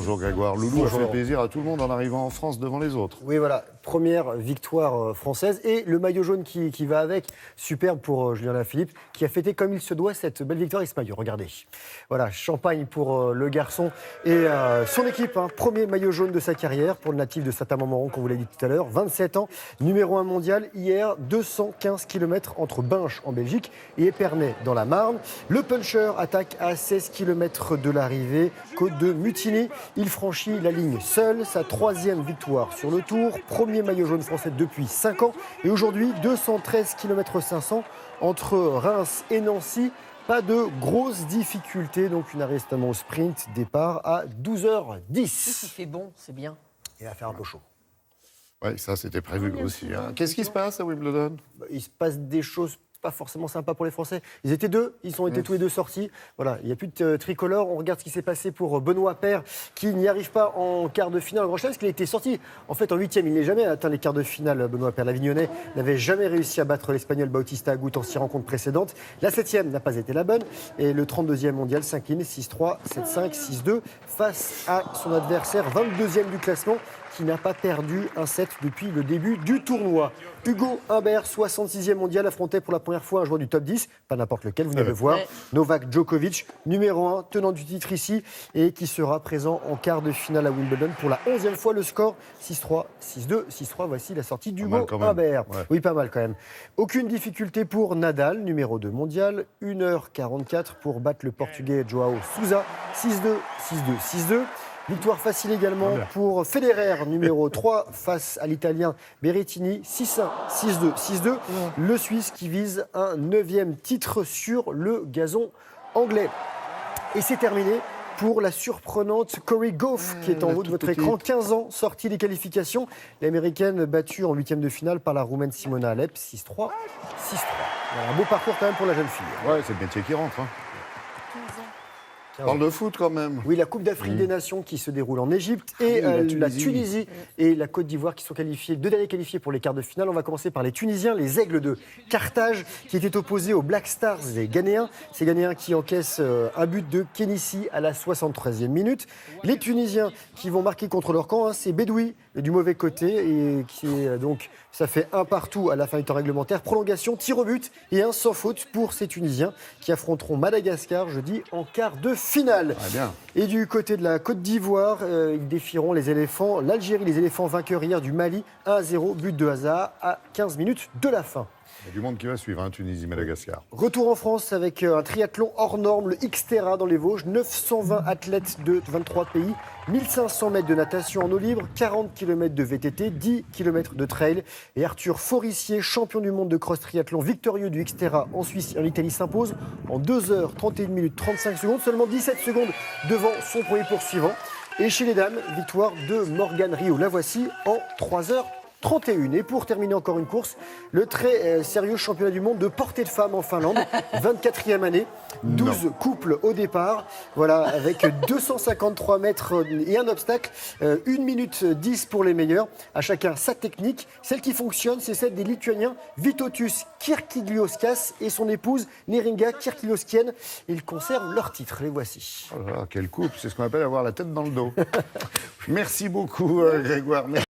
Bonjour Grégoire. Loulou Bonjour. a fait plaisir à tout le monde en arrivant en France devant les autres. Oui, voilà, première victoire française et le maillot jaune qui va avec. Superbe pour Julien Lafilippe qui a fêté comme il se doit cette belle victoire et ce maillot. Regardez. Voilà, champagne pour le garçon et son équipe. Premier maillot jaune de sa carrière pour le natif de Saint-Amand-Montrond, comme vous l'avez dit tout à l'heure. 27 ans, numéro 1 mondial. Hier, 215 km entre Binche en Belgique et Épernay dans la Marne. Le puncher attaque à 16 km de l'arrivée, côte de Mutigny. Il franchit la ligne seul, sa 3e victoire sur le Tour, premier maillot jaune français depuis 5 ans. Et aujourd'hui, 213 km 500 entre Reims et Nancy. Pas de grosses difficultés, donc une arrestement au sprint, départ à 12h10. Il fait bon, c'est bien. Et à faire un peu chaud. Oui, ça c'était prévu aussi. Qu'est-ce qui se passe à Wimbledon? Il se passe des choses pas forcément sympas pour les Français. Ils étaient deux, ils ont été tous les deux sortis. Voilà, il n'y a plus de tricolore. On regarde ce qui s'est passé pour Benoît Paire, qui n'y arrive pas en quart de finale en Grand Chelem, parce qu'il a été sorti en fait en 8e. Il n'est jamais atteint les quarts de finale. Benoît Paire, l'Avignonnais, n'avait jamais réussi à battre l'Espagnol Bautista Agut en 6 rencontres précédentes. La 7e n'a pas été la bonne. Et le 32e mondial s'incline 6-3, 7-5, 6-2 face à son adversaire 22e du classement, qui n'a pas perdu un set depuis le début du tournoi. Hugo Humbert, 66e mondial, affrontait pour la première fois un joueur du top 10, pas n'importe lequel, vous venez de le voir, Novak Djokovic, numéro 1, tenant du titre ici, et qui sera présent en quart de finale à Wimbledon pour la 11e fois. Le score 6-3, 6-2, 6-3, voici la sortie d'Hugo Humbert. Ouais. Oui, pas mal quand même. Aucune difficulté pour Nadal, numéro 2 mondial, 1h44 pour battre le Portugais Joao Sousa, 6-2, 6-2, 6-2. Victoire facile également pour Federer, numéro 3, face à l'Italien Berrettini, 6-1, 6-2, 6-2. Le Suisse qui vise un 9e titre sur le gazon anglais. Et c'est terminé pour la surprenante Cory Gauff, qui est en haut de votre écran, 15 ans, sortie des qualifications. L'Américaine battue en 8e de finale par la Roumaine Simona Halep, 6-3, 6-3. Voilà, un beau parcours quand même pour la jeune fille. Ouais, c'est le métier qui rentre. Parle de foot quand même. Oui, la Coupe d'Afrique des Nations qui se déroule en Égypte et la Tunisie et la Côte d'Ivoire qui sont qualifiés, 2 derniers qualifiés pour les quarts de finale. On va commencer par les Tunisiens, les Aigles de Carthage, qui étaient opposés aux Black Stars des Ghanéens. Ces Ghanéens qui encaissent un but de Kénissi à la 73e minute. Les Tunisiens qui vont marquer contre leur camp, c'est Bedoui du mauvais côté et qui est donc, ça fait un partout à la fin du temps réglementaire. Prolongation, tir au but et un sans faute pour ces Tunisiens qui affronteront Madagascar jeudi en quart de finale. Ah, bien. Et du côté de la Côte d'Ivoire, ils défieront les éléphants. L'Algérie, les éléphants vainqueurs hier du Mali, 1-0, but de hasard à 15 minutes de la fin. Il y a du monde qui va suivre, Tunisie-Madagascar. Retour en France avec un triathlon hors norme, le Xterra dans les Vosges. 920 athlètes de 23 pays, 1500 mètres de natation en eau libre, 40 km de VTT, 10 km de trail. Et Arthur Forissier, champion du monde de cross triathlon, victorieux du Xterra en Suisse et en Italie, s'impose en 2h31 minutes 35 secondes, seulement 17 secondes devant son premier poursuivant. Et chez les dames, victoire de Morgane Rio. La voici en 3h31. Et pour terminer encore une course, le très sérieux championnat du monde de portée de femmes en Finlande, 24e année, 12 couples au départ, voilà, avec 253 mètres et un obstacle, 1 minute 10 pour les meilleurs, à chacun sa technique. Celle qui fonctionne, c'est celle des Lituaniens Vytautas Kirkiliauskas et son épouse Neringa Kirkiliauskiene. Ils conservent leur titre, les voici. Oh là là, quel couple, c'est ce qu'on appelle avoir la tête dans le dos. Merci beaucoup Grégoire.